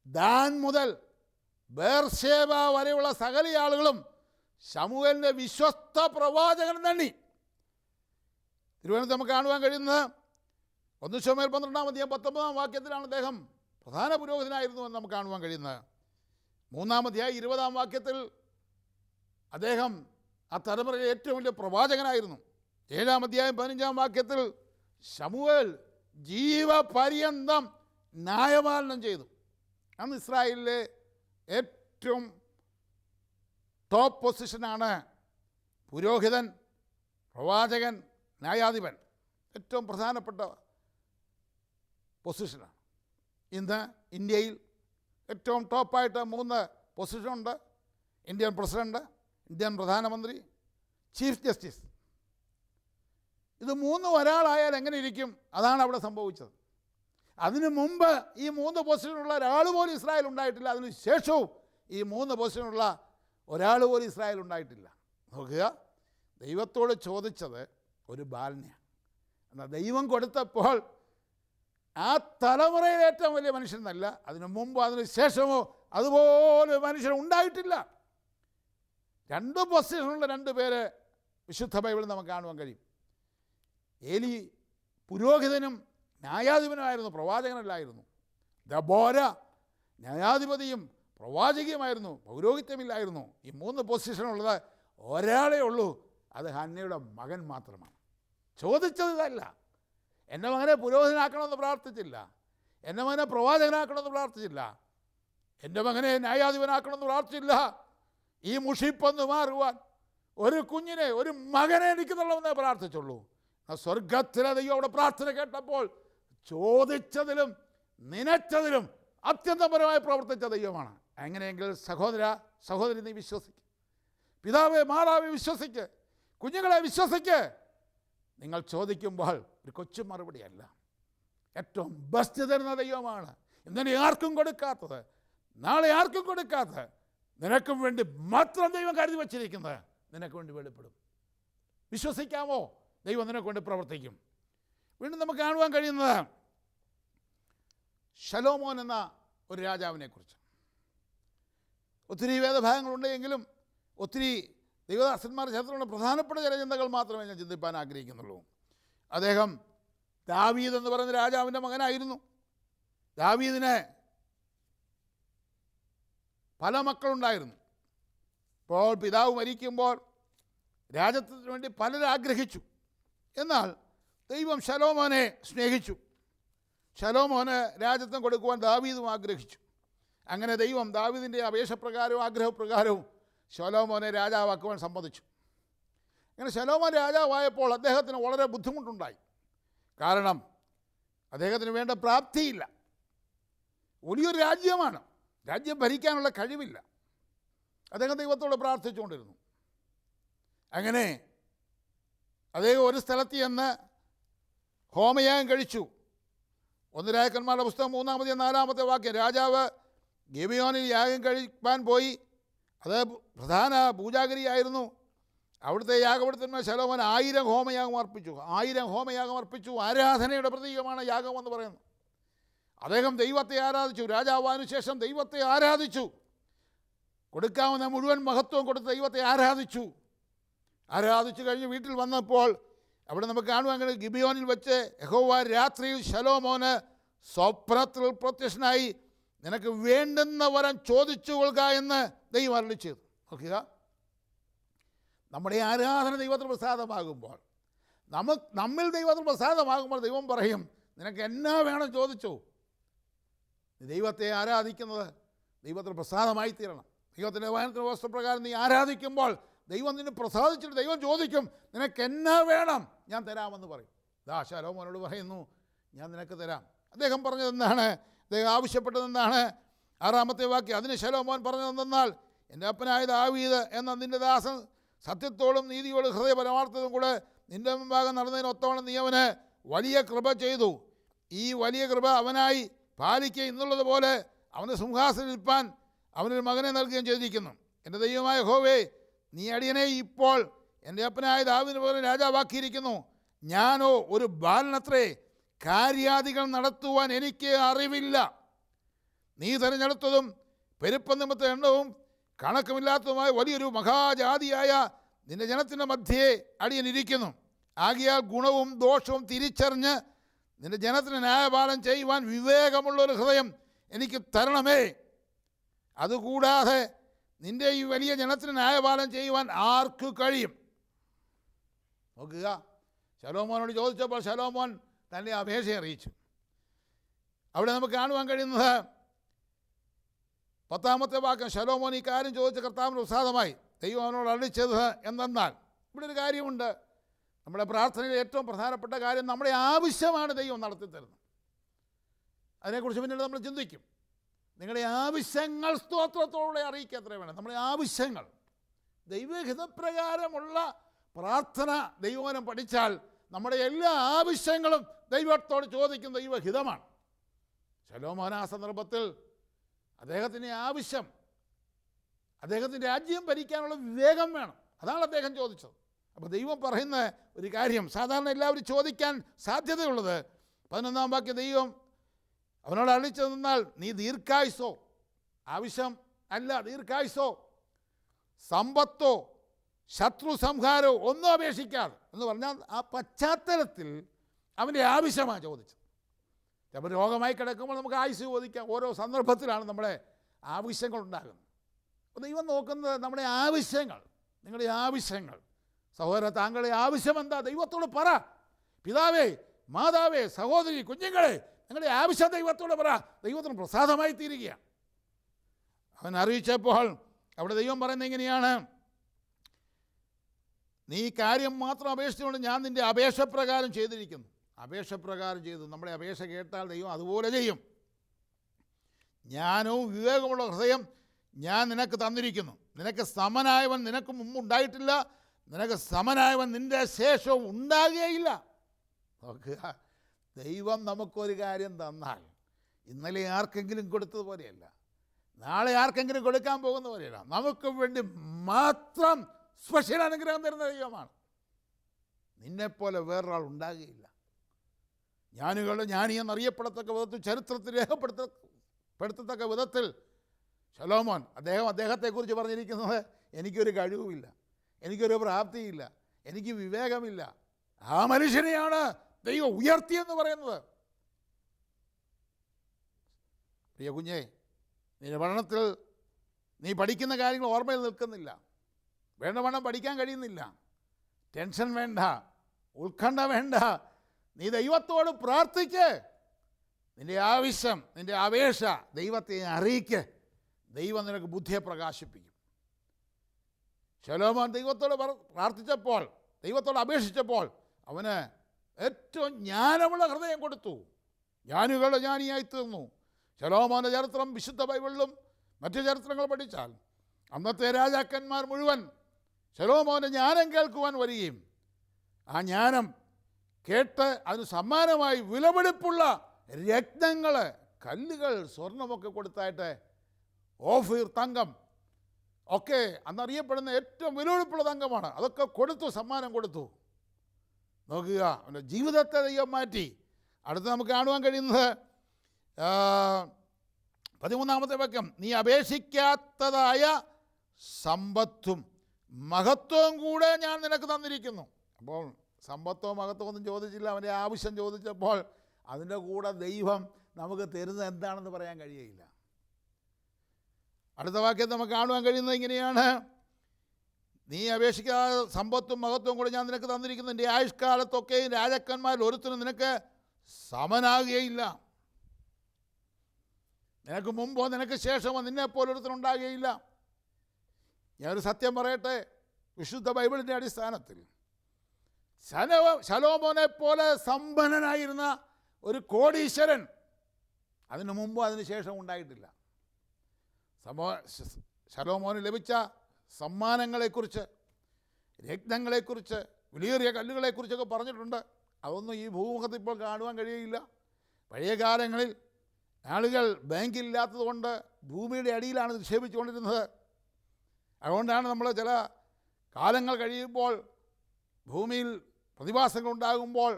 ദാൻ മുതൽ ബേർശേബ വരെയുള്ള സകല ആളുകളും ശമൂവേലിൻ്റെ വിശ്വസ്ത പ്രവാചകൻ തന്നെ. തിരുവനന്തപുരത്ത് നമുക്ക് കാണുവാൻ കഴിയുന്നത് 1 ശമൂവേൽ 12-ാം അധ്യായം 19-ാം വാക്യത്തിലാണ് അദ്ദേഹം പ്രധാന പുരോഹിതനായിരുന്നു എന്ന് നമുക്ക് കാണുവാൻ കഴിയുന്നത്. 3-ാം അധ്യായം 20-ാം വാക്യത്തിൽ അദ്ദേഹം ആ തലമുറയിലെ ഏറ്റവും വലിയ പ്രവാചകനായിരുന്നു. 7-ാം അധ്യായം 15-ാം വാക്യത്തിൽ ശമൂവേൽ ജീവപര്യന്തം ന്യായപാലനം ചെയ്തു. അന്ന് ഇസ്രായേലിലെ ഏറ്റവും ടോപ്പ് പൊസിഷനാണ് പുരോഹിതൻ, പ്രവാചകൻ, ന്യായാധിപൻ. ഏറ്റവും പ്രധാനപ്പെട്ട പൊസിഷനാണ്. ഇന്ന് ഇന്ത്യയിൽ ഏറ്റവും ടോപ്പായിട്ട് 3 പൊസിഷനുണ്ട്. ഇന്ത്യൻ പ്രസിഡന്റ്, ഇന്ത്യൻ പ്രധാനമന്ത്രി, ചീഫ് ജസ്റ്റിസ്. ഇത് 3 ഒരാളായാൽ എങ്ങനെ ഇരിക്കും? അതാണ് അവിടെ സംഭവിച്ചത്. അതിനു മുമ്പ് ഈ 3 പൊസിഷനുള്ള ഒരാൾ പോലും ഇസ്രായേൽ ഉണ്ടായിട്ടില്ല. അതിന് ശേഷവും ഈ 3 പൊസിഷനുള്ള ഒരാൾ പോലും ഇസ്രായേൽ ഉണ്ടായിട്ടില്ല. നോക്കുക, ദൈവത്തോട് ചോദിച്ചത് ഒരു ബാലനെയാണ്. എന്നാൽ ദൈവം കൊടുത്തപ്പോൾ ആ തലമുറയിൽ ഏറ്റവും വലിയ മനുഷ്യനല്ല, അതിനു മുമ്പോ അതിന് ശേഷമോ അതുപോലെ മനുഷ്യൻ ഉണ്ടായിട്ടില്ല. 2 പൊസിഷനുള്ള 2 പേര് വിശുദ്ധ ബൈബിളിൽ നമുക്ക് കാണുവാൻ കഴിയും. ഏലി പുരോഹിതനും ന്യായാധിപനുമായിരുന്നു, പ്രവാചകനല്ലായിരുന്നു. ദബോര ന്യായാധിപതിയും പ്രവാചകിയുമായിരുന്നു, പൗരോഹിത്യമില്ലായിരുന്നു. ഈ 3 പൊസിഷനുള്ളത് ഒരാളേ ഉള്ളൂ, അത് ഹന്നയുടെ മകൻ മാത്രമാണ്. ചോദിച്ചതല്ല, എൻ്റെ മകനെ പുരോഹിതനാക്കണമെന്ന് പ്രാർത്ഥിച്ചില്ല, എൻ്റെ മകനെ പ്രവാചകനാക്കണമെന്ന് പ്രാർത്ഥിച്ചില്ല, എൻ്റെ മകനെ ന്യായാധിപനാക്കണമെന്ന് പ്രാർത്ഥിച്ചില്ല. ഈ മുഷിപ്പൊന്ന് മാറുവാൻ ഒരു കുഞ്ഞിനെ, ഒരു മകനെ എനിക്ക് തരണമെന്നേ പ്രാർത്ഥിച്ചുള്ളൂ. സ്വർഗത്തിലെ ദൈവം അവിടെ പ്രാർത്ഥന കേട്ടപ്പോൾ ചോദിച്ചതിലും നനച്ചതിലും അത്യന്തപരമായി പ്രവർത്തിച്ച ദൈവമാണ്. എങ്ങനെയെങ്കിൽ സഹോദര സഹോദരി, നീ വിശ്വസിക്കുക. പിതാവേ മാതാവേ വിശ്വസിക്ക്, കുഞ്ഞുങ്ങളെ വിശ്വസിക്ക്. നിങ്ങൾ ചോദിക്കുമ്പോൾ ഒരു കൊച്ചു മറുപടിയല്ല, ഏറ്റവും ബെസ്റ്റ് തരുന്ന ദൈവമാണ്. ഇന്നലെ ആർക്കും കൊടുക്കാത്തത്, നാളെ ആർക്കും കൊടുക്കാത്തത്, നിനക്കും വേണ്ടി മാത്രം ദൈവം കരുതി വച്ചിരിക്കുന്നത് നിനക്ക് വേണ്ടി വെളിപ്പെടും. വിശ്വസിക്കാമോ? ദൈവം നിനക്ക് വേണ്ടി പ്രവർത്തിക്കും. വീണ്ടും നമുക്ക് കാണുവാൻ കഴിയുന്നത് ശലോമോൻ എന്ന ഒരു രാജാവിനെക്കുറിച്ച്. ഒത്തിരി വേദഭാഗങ്ങളുണ്ടെങ്കിലും ഒത്തിരി ദൈവദാസന്മാർ ചേർത്തുള്ള പ്രധാനപ്പെട്ട ചില ചിന്തകൾ മാത്രമേ ഞാൻ ചിന്തിപ്പാൻ ആഗ്രഹിക്കുന്നുള്ളൂ. അദ്ദേഹം ദാവീദ് എന്ന് പറയുന്ന രാജാവിൻ്റെ മകനായിരുന്നു. ദാവീദിന് പല മക്കളുണ്ടായിരുന്നു. ഇപ്പോൾ പിതാവ് മരിക്കുമ്പോൾ രാജ്യത്തിന് വേണ്ടി പലരും ആഗ്രഹിച്ചു. എന്നാൽ ദൈവം ശലോമോനെ സ്നേഹിച്ചു. ശലോമോന് രാജ്യത്വം കൊടുക്കുവാൻ ദാവീദും ആഗ്രഹിച്ചു. അങ്ങനെ ദൈവം ദാവീദിൻ്റെ അപേക്ഷപ്രകാരവും ആഗ്രഹപ്രകാരവും ശലോമോനെ രാജാവാക്കുവാൻ സമ്മതിച്ചു. അങ്ങനെ ശലോമോൻ രാജാവായപ്പോൾ അദ്ദേഹത്തിന് വളരെ ബുദ്ധിമുട്ടുണ്ടായി. കാരണം അദ്ദേഹത്തിന് വേണ്ട പ്രാപ്തിയില്ല. വലിയൊരു രാജ്യമാണ്, രാജ്യം ഭരിക്കാനുള്ള കഴിവില്ല. അദ്ദേഹം ദൈവത്തോട് പ്രാർത്ഥിച്ചുകൊണ്ടിരുന്നു. അങ്ങനെ അദ്ദേഹം ഒരു സ്ഥലത്ത് ചെന്ന് ഹോമയാഗം കഴിച്ചു. 1 രാജാക്കന്മാരുടെ പുസ്തകം 3-4 വാക്യം. രാജാവ് ഗിബെയോനിൽ യാഗം കഴിക്കാൻ പോയി. അത് പ്രധാന പൂജാഗിരിയായിരുന്നു. അവിടുത്തെ യാഗപീഠത്തിന്മേൽ ശലോമോൻ 1000 ഹോമയാഗം അർപ്പിച്ചു. 1000 ഹോമയാഗം അർപ്പിച്ചു. ആരാധനയുടെ പ്രതീകമാണ് യാഗം എന്ന് പറയുന്നത്. അദ്ദേഹം ദൈവത്തെ ആരാധിച്ചു. രാജാവാനു ശേഷം ദൈവത്തെ ആരാധിച്ചു. കൊടുക്കാവുന്ന മുഴുവൻ മഹത്വം കൊടുത്ത് ദൈവത്തെ ആരാധിച്ചു. ആരാധിച്ചു കഴിഞ്ഞ് വീട്ടിൽ വന്നപ്പോൾ അവിടെ നമുക്ക് കാണുവാൻ കഴിയും, ഗിബെയോനിൽ വെച്ച് യഹോവ രാത്രിയിൽ ശലോമോന് സ്വപ്നത്തിൽ പ്രത്യക്ഷനായി നിനക്ക് വേണ്ടുന്ന വരം ചോദിച്ചു കൊള്ളുക എന്ന് ദൈവം അരുളി ചെയ്തു. നോക്കുക, നമ്മുടെ ആരാധന ദൈവത്തിന് പ്രസാദമാകുമ്പോൾ, നമ്മിൽ ദൈവത്തിന് പ്രസാദമാകുമ്പോൾ ദൈവം പറയും, നിനക്ക് എന്നാ വേണം ചോദിച്ചു. ദൈവത്തെ ആരാധിക്കുന്നത് ദൈവത്തിന് പ്രസാദമായി തീരണം. ദൈവത്തിൻ്റെ വചനത്തിൻ്റെ വസ്തുപ്രകാരം നീ ആരാധിക്കുമ്പോൾ ദൈവം നിന്നെ പ്രസാദിച്ചിട്ട് ദൈവം ചോദിക്കും, നിനക്ക് എന്നാ വേണം, ഞാൻ തരാമെന്ന് പറയും. ശലോമോനോട് പറയുന്നു, ഞാൻ നിനക്ക് തരാം. അദ്ദേഹം പറഞ്ഞതെന്താണ്? അദ്ദേഹം ആവശ്യപ്പെട്ടതെന്താണ്? 6 വാക്യം. അതിന് ശലോമോൻ പറഞ്ഞതെന്നാൽ, എൻ്റെ അപ്പനായ ദാവീദ് എന്ന നിൻ്റെ ദാസൻ സത്യത്തോടും നീതിയോടും ഹൃദയ പരമാർത്ഥതും കൂടെ നിൻ്റെ മുമ്പാകെ നടന്നതിനൊത്തവണ്ണം നീ അവന് വലിയ കൃപ ചെയ്തു. ഈ വലിയ കൃപ അവനായി പാലിക്കുക എന്നുള്ളതുപോലെ അവൻ്റെ സിംഹാസനം ഇരിപ്പാൻ അവനൊരു മകനെ നൽകുകയും ചെയ്തിരിക്കുന്നു. എൻ്റെ ദൈവമായ യഹോവേ, നീ അടിയനെ ഇപ്പോൾ എൻ്റെ അപ്പനായ ദാവീദിനെ പോലെ രാജാവാക്കിയിരിക്കുന്നു. ഞാനോ ഒരു ബാലനത്രേ, കാര്യാദികൾ നടത്തുവാൻ എനിക്ക് അറിവില്ല. നീ തിരഞ്ഞെടുത്തതും പെരുപ്പം നിമിത്ത എണ്ണവും കണക്കുമില്ലാത്തതുമായ വലിയൊരു മഹാജാതിയായ നിന്റെ ജനത്തിൻ്റെ മധ്യേ അടിയനിരിക്കുന്നു. ആകയാൽ ഗുണവും ദോഷവും തിരിച്ചറിഞ്ഞ് നിന്റെ ജനത്തിന് ന്യായപാലനം ചെയ്യുവാൻ വിവേകമുള്ളൊരു ഹൃദയം എനിക്ക് തരണമേ. അതുകൂടാതെ നിൻ്റെ ഈ വലിയ ജനത്തിന് ന്യായപാലനം ചെയ്യുവാൻ ആർക്ക് കഴിയും? നോക്കുക, ശലോമോനോട് ചോദിച്ചപ്പോൾ ശലോമോൻ തൻ്റെ അപേക്ഷ അറിയിച്ചു. അവിടെ നമുക്ക് കാണുവാൻ കഴിയുന്നത് 10 വാക്യം. ശലോമോൻ ഈ കാര്യം ചോദിച്ച കർത്താവിന് പ്രസാദമായി. ദൈവം അവനോട് അരുളിച്ചത് എന്തെന്നാൽ, ഇവിടെ ഒരു കാര്യമുണ്ട്. നമ്മുടെ പ്രാർത്ഥനയിലെ ഏറ്റവും പ്രധാനപ്പെട്ട കാര്യം നമ്മുടെ ആവശ്യമാണ് ദൈവം നടത്തി തരുന്നത്. അതിനെക്കുറിച്ച് പിന്നീട് നമ്മൾ ചിന്തിക്കും. നിങ്ങളുടെ ആവശ്യങ്ങൾ സ്തോത്രത്തോടെ അറിയിക്കുക എത്ര വേണം. നമ്മുടെ ആവശ്യങ്ങൾ ദൈവഹിതപ്രകാരമുള്ള പ്രാർത്ഥന ദൈവവചനം പഠിച്ചാൽ നമ്മുടെ എല്ലാ ആവശ്യങ്ങളും ദൈവത്തോട് ചോദിക്കുന്ന ദൈവഹിതമാണ്. ശലോമോൻ ആ സന്ദർഭത്തിൽ അദ്ദേഹത്തിൻ്റെ ആവശ്യം, അദ്ദേഹത്തിൻ്റെ രാജ്യം ഭരിക്കാനുള്ള വിവേകം വേണം. അതാണ് അദ്ദേഹം ചോദിച്ചത്. അപ്പോൾ ദൈവം പറയുന്ന ഒരു കാര്യം സാധാരണ എല്ലാവരും ചോദിക്കാൻ സാധ്യതയുള്ളത് 11 വാക്യം. ദൈവം അവനോട് അരുളിച്ചു തന്നാൽ, നീ ദീർഘായുസോ, ആവശ്യം അല്ല, ദീർഘായുസോ സമ്പത്തോ ശത്രു സംഹാരമോ ഒന്നും അപേക്ഷിക്കാതെ എന്ന് പറഞ്ഞാൽ ആ പശ്ചാത്തലത്തിൽ അവൻ്റെ ആവശ്യമാണ് ചോദിച്ചത്. ചിലപ്പോൾ രോഗമായി കിടക്കുമ്പോൾ നമുക്ക് ആയുസ് ചോദിക്കാം. ഓരോ സന്ദർഭത്തിലാണ് നമ്മുടെ ആവശ്യങ്ങൾ ഉണ്ടാകുന്നത്. അപ്പോൾ ദൈവം നോക്കുന്നത് നമ്മുടെ ആവശ്യങ്ങൾ, നിങ്ങളുടെ ആവശ്യങ്ങൾ. സഹോദര, താങ്കളുടെ ആവശ്യം എന്താ? ദൈവത്തോട് പറ. പിതാവേ, മാതാവേ, സഹോദരി, കുഞ്ഞുങ്ങളെ, നിങ്ങളുടെ ആവശ്യം ദൈവത്തോട് പറ. ദൈവത്തിന് പ്രസാദമായി തീരുകയാണ്. അവൻ അറിയിച്ചപ്പോൾ അവിടെ ദൈവം പറയുന്നത് എങ്ങനെയാണ്? നീ കാര്യം മാത്രം അപേക്ഷിച്ചുകൊണ്ട് ഞാൻ നിൻ്റെ അപേക്ഷപ്രകാരം ചെയ്തിരിക്കുന്നു. അപേക്ഷപ്രകാരം ചെയ്തു. നമ്മുടെ അപേക്ഷ കേട്ടാൽ ദൈവം അതുപോലെ ചെയ്യും. ജ്ഞാനവും വിവേകമുള്ള ഹൃദയം ഞാൻ നിനക്ക് തന്നിരിക്കുന്നു. നിനക്ക് സമനായവൻ നിനക്ക് മുമ്പുണ്ടായിട്ടില്ല, നിനക്ക് സമനായവൻ നിൻ്റെ ശേഷവും ഉണ്ടാകുകയില്ല. നോക്കുക, ദൈവം നമുക്കൊരു കാര്യം തന്നാൽ ഇന്നലെ ആർക്കെങ്കിലും കൊടുത്തതുപോലെയല്ല, നാളെ ആർക്കെങ്കിലും കൊടുക്കാൻ പോകുന്ന പോലെയല്ല. നമുക്ക് വേണ്ടി മാത്രം സ്പെഷ്യൽ അനുഗ്രഹം തരുന്ന ദൈവമാണ്. നിന്നെപ്പോലെ വേറൊരാൾ ഉണ്ടാകുകയില്ല. ജ്ഞാനികളുടെ ജ്ഞാനി എന്നറിയപ്പെടത്തക്ക വിധത്തിൽ, ചരിത്രത്തിൽ രേഖപ്പെടുത്തത്തക്ക വിധത്തിൽ ശലോമോൻ അദ്ദേഹത്തെക്കുറിച്ച് പറഞ്ഞിരിക്കുന്നത്, എനിക്കൊരു കഴിവുമില്ല, എനിക്കൊരു പ്രാപ്തിയില്ല, എനിക്ക് വിവേകമില്ല. ആ മനുഷ്യനെയാണ് ദൈവം ഉയർത്തിയെന്ന് പറയുന്നത്. പ്രിയ കുഞ്ഞേ, നിന്റെ പഠനത്തിൽ നീ പഠിക്കുന്ന കാര്യങ്ങൾ ഓർമ്മയിൽ നിൽക്കുന്നില്ല, വേണ്ടവണ്ണം പഠിക്കാൻ കഴിയുന്നില്ല. ടെൻഷൻ വേണ്ട, ഉത്കണ്ഠ വേണ്ട. നീ ദൈവത്തോട് പ്രാർത്ഥിക്ക്. നിൻ്റെ ആവശ്യം, നിൻ്റെ അപേക്ഷ ദൈവത്തെ അറിയിക്ക്. ദൈവം നിനക്ക് ബുദ്ധിയെ പ്രകാശിപ്പിക്കും. ശലോമോൻ ദൈവത്തോട് പ്രാർത്ഥിച്ചപ്പോൾ, ദൈവത്തോട് അപേക്ഷിച്ചപ്പോൾ അവന് ഏറ്റവും ജ്ഞാനമുള്ള ഹൃദയം കൊടുത്തു. ജ്ഞാനികളുടെ ജ്ഞാനിയായി തീർന്നു. ശലോമോൻ്റെ ചരിത്രം വിശുദ്ധ ബൈബിളിലും മറ്റു ചരിത്രങ്ങൾ പഠിച്ചാൽ അന്നത്തെ രാജാക്കന്മാർ മുഴുവൻ ശലോമോൻ്റെ ജ്ഞാനം കേൾക്കുവാൻ വരികയും ആ ജ്ഞാനം കേട്ട് അതിന് സമ്മാനമായി വിലപിടിപ്പുള്ള രത്നങ്ങൾ, കല്ലുകൾ, സ്വർണമൊക്കെ കൊടുത്തായിട്ട് ഓഫീർ തങ്കം ഒക്കെ അന്നറിയപ്പെടുന്ന ഏറ്റവും വിലപിടിപ്പുള്ള തങ്കമാണ്, അതൊക്കെ കൊടുത്തു, സമ്മാനം കൊടുത്തു. നോക്കുക, അവൻ്റെ ജീവിതത്തെ ദൈവം മാറ്റി. അടുത്ത് നമുക്ക് കാണുവാൻ കഴിയുന്നത് 13-ാമത്തെ വാക്യം, നീ അപേക്ഷിക്കാത്തതായ സമ്പത്തും മഹത്വവും കൂടെ ഞാൻ നിനക്ക് തന്നിരിക്കുന്നു. അപ്പോൾ സമ്പത്തോ മഹത്വമോ ഒന്നും ചോദിച്ചില്ല, അവൻ്റെ ആവശ്യം ചോദിച്ചപ്പോൾ അതിൻ്റെ കൂടെ ദൈവം നമുക്ക് തരുന്നത് എന്താണെന്ന് പറയാൻ കഴിയുകയില്ല. അടുത്ത വാക്യം നമുക്ക് കാണുവാൻ കഴിയുന്നത് ഇങ്ങനെയാണ്, നീ അപേക്ഷിക്കാതെ സമ്പത്തും മഹത്വവും കൂടെ ഞാൻ നിനക്ക് തന്നിരിക്കുന്നു. എൻ്റെ ആയുഷ്കാലത്തൊക്കെയും രാജാക്കന്മാരിൽ ഒരുത്തനും നിനക്ക് സമനാകുകയില്ല. നിനക്ക് മുമ്പോ നിനക്ക് ശേഷമോ നിന്നെപ്പോലൊരുത്തനുണ്ടാകുകയില്ല. ഞാനൊരു സത്യം പറയട്ടെ, വിശുദ്ധ ബൈബിളിൻ്റെ അടിസ്ഥാനത്തിൽ ശലോമോനെ പോലെ സമ്പന്നനായിരുന്ന ഒരു കോടീശ്വരൻ അതിനു മുമ്പോ അതിന് ശേഷം ഉണ്ടായിട്ടില്ല. ശലോമോന് ലഭിച്ച സമ്മാനങ്ങളെക്കുറിച്ച്, രത്നങ്ങളെക്കുറിച്ച്, വിലയേറിയ കല്ലുകളെക്കുറിച്ചൊക്കെ പറഞ്ഞിട്ടുണ്ട്. അതൊന്നും ഈ ഭൂമുഖത്ത് ഇപ്പോൾ കാണുവാൻ കഴിയുകയില്ല. പഴയ കാലങ്ങളിൽ ആളുകൾ ബാങ്കില്ലാത്തത് കൊണ്ട് ഭൂമിയുടെ അടിയിലാണ് നിക്ഷേപിച്ചുകൊണ്ടിരുന്നത്. അതുകൊണ്ടാണ് നമ്മൾ ചില കാലങ്ങൾ കഴിയുമ്പോൾ ഭൂമിയിൽ പ്രതിഭാസങ്ങൾ ഉണ്ടാകുമ്പോൾ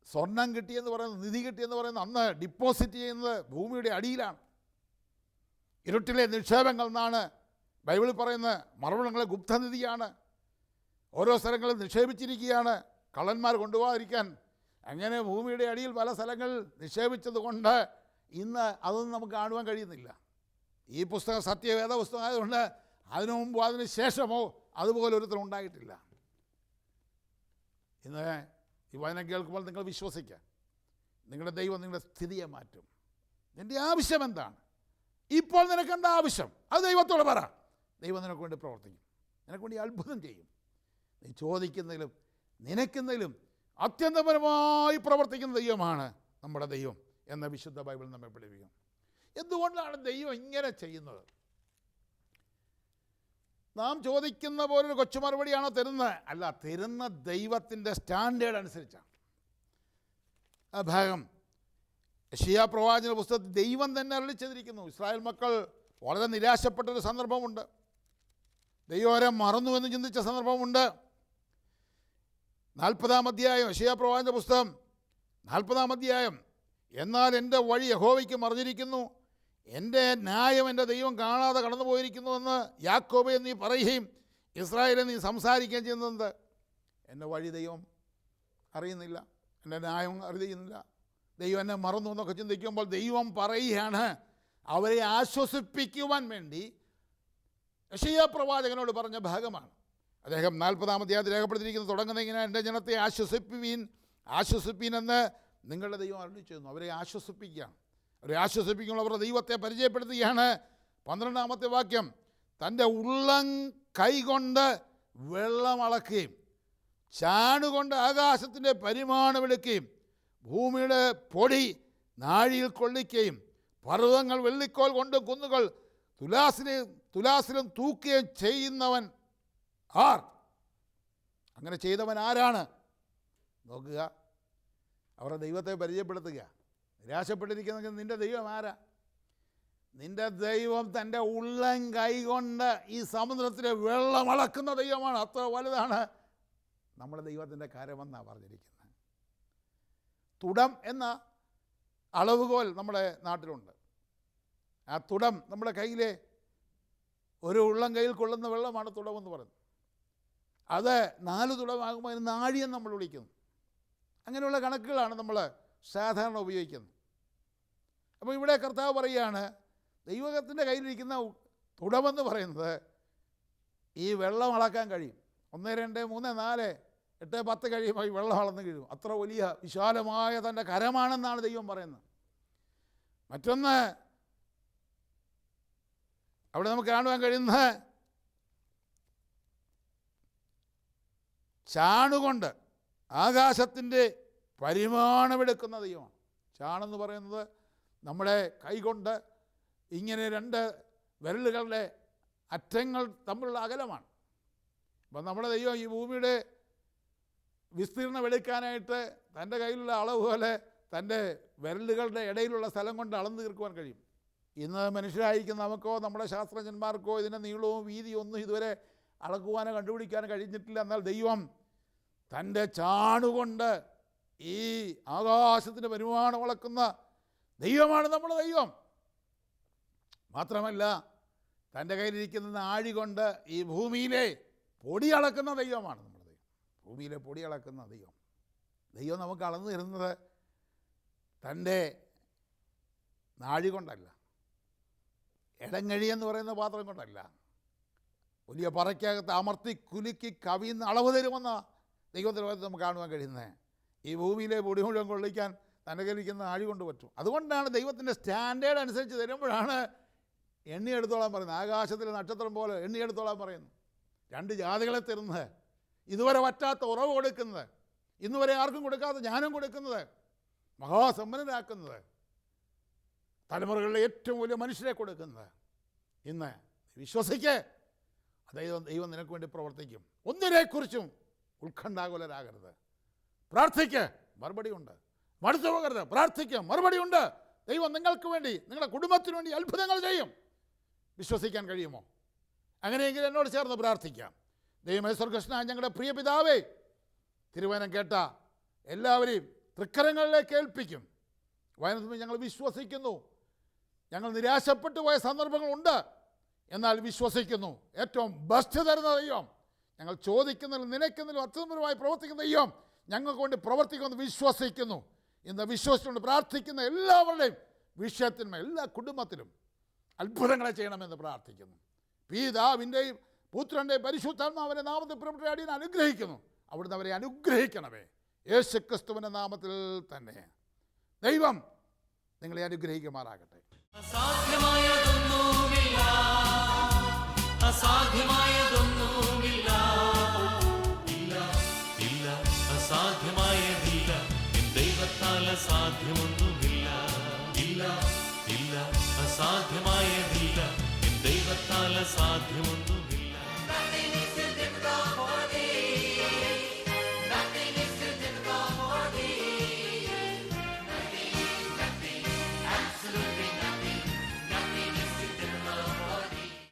സ്വർണം കിട്ടിയെന്ന് പറയുന്നത്, നിധി കിട്ടിയെന്ന് പറയുന്നത് അന്ന് ഡിപ്പോസിറ്റ് ചെയ്യുന്നത് ഭൂമിയുടെ അടിയിലാണ്. ഇരുട്ടിലെ നിക്ഷേപങ്ങൾ എന്നാണ് ബൈബിളിൽ പറയുന്നത്. മറുപടങ്ങളെ ഗുപ്തനിധിയാണ്, ഓരോ സ്ഥലങ്ങളിൽ നിക്ഷേപിച്ചിരിക്കുകയാണ് കള്ളന്മാർ കൊണ്ടുപോകാതിരിക്കാൻ. അങ്ങനെ ഭൂമിയുടെ അടിയിൽ പല സ്ഥലങ്ങളിൽ നിക്ഷേപിച്ചത് കൊണ്ട് ഇന്ന് അതൊന്നും നമുക്ക് കാണുവാൻ കഴിയുന്നില്ല. ഈ പുസ്തകം സത്യവേദ പുസ്തകമായതുകൊണ്ട് അതിനു മുമ്പോ അതിന് ശേഷമോ അതുപോലെ ഒരുത്തരം ഉണ്ടായിട്ടില്ല. ഇന്ന് ഈ വചനം കേൾക്കുമ്പോൾ നിങ്ങൾ വിശ്വസിക്കുക, നിങ്ങളുടെ ദൈവം നിങ്ങളുടെ സ്ഥിതിയെ മാറ്റും. നിൻ്റെ ആവശ്യം എന്താണ്? ഇപ്പോൾ നിനക്കെന്താ ആവശ്യം? അത് ദൈവത്തോട് പറ. ദൈവം നിനക്ക് വേണ്ടി പ്രവർത്തിക്കും, നിനക്ക് വേണ്ടി അത്ഭുതം ചെയ്യും. നീ ചോദിക്കുന്നതിലും നിനക്കുന്നതിലും അത്യന്തപരമായി പ്രവർത്തിക്കുന്ന ദൈവമാണ് നമ്മുടെ ദൈവം എന്ന വിശുദ്ധ ബൈബിൾ നമ്മെ പഠിപ്പിക്കും. എന്തുകൊണ്ടാണ് ദൈവം ഇങ്ങനെ ചെയ്യുന്നത്? നാം ചോദിക്കുന്ന പോലൊരു കൊച്ചു മറുപടിയാണോ തരുന്നത്? അല്ല, തരുന്ന ദൈവത്തിൻ്റെ സ്റ്റാൻഡേർഡ് അനുസരിച്ചാണ്. ആ ഭാഗം യെശയ്യാ പ്രവാചക പുസ്തകത്തിൽ ദൈവം തന്നെ അരുളി ചെയ്തിരിക്കുന്നു. ഇസ്രായേൽ മക്കൾ വളരെ നിരാശപ്പെട്ടൊരു സന്ദർഭമുണ്ട്. ദൈവം അവരെ മറന്നുവെന്ന് ചിന്തിച്ച സന്ദർഭമുണ്ട്. 40-ാം അധ്യായം, യെശയ്യാ പ്രവാചക പുസ്തകം 40-ാം അധ്യായം, എന്നാൽ എൻ്റെ വഴി യഹോവയ്ക്ക് മറിഞ്ഞിരിക്കുന്നു, എൻ്റെ ന്യായം എൻ്റെ ദൈവം കാണാതെ കടന്നു പോയിരിക്കുന്നുവെന്ന് യാക്കോബേ നീ പറയുകയും ഇസ്രായേലെ നീ സംസാരിക്കുകയും ചെയ്യുന്നത്. എൻ്റെ വഴി ദൈവം അറിയുന്നില്ല, എൻ്റെ ന്യായം അറിയുന്നില്ല, ദൈവം എന്നെ മറന്നു എന്നൊക്കെ ചിന്തിക്കുമ്പോൾ ദൈവം പറയുകയാണ്, അവരെ ആശ്വസിപ്പിക്കുവാൻ വേണ്ടി യെശയ്യാ പ്രവാചകനോട് പറഞ്ഞ ഭാഗമാണ്. അദ്ദേഹം 40-ാം അധ്യായത്തിൽ രേഖപ്പെടുത്തിയിരിക്കുന്നത് തുടങ്ങുന്ന ഇങ്ങനെ, എൻ്റെ ജനത്തെ ആശ്വസിപ്പീൻ എന്ന് നിങ്ങളുടെ ദൈവം അരുളി ചെയ്യുന്നു. അവരെ ആശ്വസിപ്പിക്കുകയാണ്. അവരെ ആശ്വസിപ്പിക്കുമ്പോൾ അവരുടെ ദൈവത്തെ പരിചയപ്പെടുത്തുകയാണ്. 12-ാമത്തെ വാക്യം, തൻ്റെ ഉള്ളം കൈകൊണ്ട് വെള്ളം അളക്കുകയും ചാണുകൊണ്ട് ആകാശത്തിൻ്റെ പരിമാണമെടുക്കുകയും ഭൂമിയുടെ പൊടി നാഴിയിൽ കൊള്ളിക്കുകയും പർവ്വതങ്ങൾ വെള്ളിക്കോൽ കൊണ്ട് കുന്നുകൾ തുലാസിലും തൂക്കുകയും ചെയ്യുന്നവൻ ആർ? അങ്ങനെ ചെയ്തവൻ ആരാണ്? നോക്കുക, അവരുടെ ദൈവത്തെ പരിചയപ്പെടുത്തുക. നിരാശപ്പെട്ടിരിക്കുന്ന നിൻ്റെ ദൈവം ആരാ? നിൻ്റെ ദൈവം തൻ്റെ ഉള്ളം കൈകൊണ്ട് ഈ സമുദ്രത്തിലെ വെള്ളം അളക്കുന്ന ദൈവമാണ്. അത്ര വലുതാണ് നമ്മുടെ ദൈവത്തിൻ്റെ കരമെന്നാണ് പറഞ്ഞിരിക്കുന്നത്. തുടം എന്ന അളവുകോൽ നമ്മുടെ നാട്ടിലുണ്ട്. ആ തുടം നമ്മുടെ കയ്യിലെ ഒരു ഉള്ളം കയ്യിൽ കൊള്ളുന്ന വെള്ളമാണ് തുടമെന്ന് പറയുന്നത്. അത് 4 തുടമാകുമ്പോൾ അതിന് നാഴിയെന്ന് നമ്മൾ വിളിക്കുന്നു. അങ്ങനെയുള്ള കണക്കുകളാണ് നമ്മൾ സാധാരണ ഉപയോഗിക്കുന്നത്. അപ്പോൾ ഇവിടെ കർത്താവ് പറയുകയാണ്, ദൈവത്തിൻ്റെ കയ്യിലിരിക്കുന്ന തുടമെന്ന് പറയുന്നത് ഈ വെള്ളം അളക്കാൻ കഴിയും. 1, 2, 3, 4, 8, 10 കഴിയുമ്പോൾ ഈ വെള്ളം അളന്ന് കഴിയും. അത്ര വലിയ വിശാലമായ തൻ്റെ കരമാണെന്നാണ് ദൈവം പറയുന്നത്. മറ്റൊന്ന് അവിടെ നമുക്ക് കാണുവാൻ കഴിയുന്നത് ചാണുകൊണ്ട് ആകാശത്തിൻ്റെ പരിമാണമെടുക്കുന്ന ദൈവമാണ്. ചാണെന്ന് പറയുന്നത് നമ്മുടെ കൈകൊണ്ട് ഇങ്ങനെ 2 വിരലുകളുടെ അറ്റങ്ങൾ തമ്മിലുള്ള അകലമാണ്. അപ്പം നമ്മുടെ ദൈവം ഈ ഭൂമിയുടെ വിസ്തീർണം എടുക്കാനായിട്ട് തൻ്റെ കയ്യിലുള്ള അളവ് പോലെ തൻ്റെ വിരലുകളുടെ ഇടയിലുള്ള സ്ഥലം കൊണ്ട് അളന്ന് തീർക്കുവാൻ കഴിയും. ഇന്ന് മനുഷ്യരായിരിക്കും നമുക്കോ നമ്മുടെ ശാസ്ത്രജ്ഞന്മാർക്കോ ഇതിൻ്റെ നീളവും വീതിയും ഒന്നും ഇതുവരെ അളക്കുവാനോ കണ്ടുപിടിക്കാനോ കഴിഞ്ഞിട്ടില്ല. എന്നാൽ ദൈവം തൻ്റെ ചാണുകൊണ്ട് ഈ ആകാശത്തിൻ്റെ പരിമാണം അളക്കുന്ന ദൈവമാണ് നമ്മുടെ ദൈവം. മാത്രമല്ല തൻ്റെ കയ്യിലിരിക്കുന്ന ആഴി കൊണ്ട് ഈ ഭൂമിയിലെ പൊടി അളക്കുന്ന ദൈവമാണ് നമ്മുടെ ദൈവം. ഭൂമിയിലെ പൊടി അളക്കുന്ന ദൈവം. ദൈവം നമുക്ക് അളന്നു തരുന്നത് തൻ്റെ നാഴി കൊണ്ടല്ല, ഇടങ്ങഴി എന്ന് പറയുന്ന പാത്രം കൊണ്ടല്ല, വലിയ പറയ്ക്കകത്ത് അമർത്തി കുലുക്കി കവിയുന്ന അളവ് തരുമെന്ന ദൈവത്തിൻ്റെ ഭാഗത്ത് നമുക്ക് കാണുവാൻ കഴിയുന്നത്. ഈ ഭൂമിയിലെ പൊടി മുഴുവൻ കൊള്ളിക്കാൻ തൻ്റെ കയ്യിലിരിക്കുന്ന ആഴി കൊണ്ട് പറ്റും. അതുകൊണ്ടാണ് ദൈവത്തിൻ്റെ സ്റ്റാൻഡേർഡ് അനുസരിച്ച് തരുമ്പോഴാണ് എണ്ണിയെടുത്തോളാൻ പറയുന്നത്. ആകാശത്തിലെ നക്ഷത്രം പോലെ എണ്ണിയെടുത്തോളാൻ പറയുന്നു. 2 ജാതികളെ തരുന്നത്, ഇതുവരെ വറ്റാത്ത ഉറവ് കൊടുക്കുന്നത്, ഇന്നുവരെ ആർക്കും കൊടുക്കാത്ത ജ്ഞാനം കൊടുക്കുന്നത്, മഹാസമ്പന്നരാക്കുന്നത്, തലമുറകളിലെ ഏറ്റവും വലിയ മനുഷ്യരെ കൊടുക്കുന്നത്. ഇന്ന് വിശ്വസിക്ക്, ദൈവം നിനക്ക് വേണ്ടി പ്രവർത്തിക്കും. ഒന്നിനെക്കുറിച്ചും ഉത്കണ്ഠാകുലരാകരുത്. പ്രാർത്ഥിക്ക്, മറുപടിയുണ്ട്. മടുത്തു പോകരുത്, പ്രാർത്ഥിക്കുക, മറുപടിയുണ്ട്. ദൈവം നിങ്ങൾക്ക് വേണ്ടി, നിങ്ങളുടെ കുടുംബത്തിന് വേണ്ടി അത്ഭുതങ്ങൾ ചെയ്യും. വിശ്വസിക്കാൻ കഴിയുമോ? അങ്ങനെയെങ്കിൽ എന്നോട് ചേർന്ന് പ്രാർത്ഥിക്കാം. ദൈവമേ സ്വർഗ്ഗസ്ഥനായ ഞങ്ങളുടെ പ്രിയ പിതാവേ, തിരുവചനം കേട്ട എല്ലാവരെയും തൃക്കരങ്ങളിലേക്ക് ഏൽപ്പിക്കും. വചനത്തിൽ ഞങ്ങൾ വിശ്വസിക്കുന്നു. ഞങ്ങൾ നിരാശപ്പെട്ടു പോയ സന്ദർഭങ്ങളുണ്ട്, എന്നാൽ വിശ്വസിക്കുന്നു. ഏറ്റവും ബെസ്റ്റ് തരുന്ന ദൈവം, ഞങ്ങൾ ചോദിക്കുന്നതിലും നിലയ്ക്കുന്നതിലും അത്ഭുതപരമായി പ്രവർത്തിക്കുന്ന ദൈവം ഞങ്ങൾക്ക് വേണ്ടി പ്രവർത്തിക്കുമെന്ന് വിശ്വസിക്കുന്നു. ഇന്ന് വിശ്വസിച്ചുകൊണ്ട് പ്രാർത്ഥിക്കുന്ന എല്ലാവരുടെയും വിഷയത്തിന്മേൽ, എല്ലാ കുടുംബത്തിലും അത്ഭുതങ്ങളെ ചെയ്യണമെന്ന് പ്രാർത്ഥിക്കുന്നു. പിതാവിൻ്റെയും പുത്രൻ്റെയും പരിശുദ്ധാത്മാവിൻ്റെ നാമത്തിൽ പുറപ്പെട്ട അടിയനെ അനുഗ്രഹിക്കുന്നു. അവിടുന്ന് അവരെ അനുഗ്രഹിക്കണമേ, യേശുക്രിസ്തുവിൻ്റെ നാമത്തിൽ തന്നെ. ദൈവം നിങ്ങളെ അനുഗ്രഹിക്കുമാറാകട്ടെ. അസാധ്യമായതൊന്നുമില്ല, അസാധ്യമായതൊന്നുമില്ല, ഇല്ല ഇല്ല അസാധ്യമായതില്ല, എൻ ദൈവത്താൽ അസാധ്യമൊന്നുമില്ല. ഇല്ല ഇല്ല അസാധ്യമായതില്ല, എൻ ദൈവത്താൽ അസാധ്യമൊന്നുമില്ല.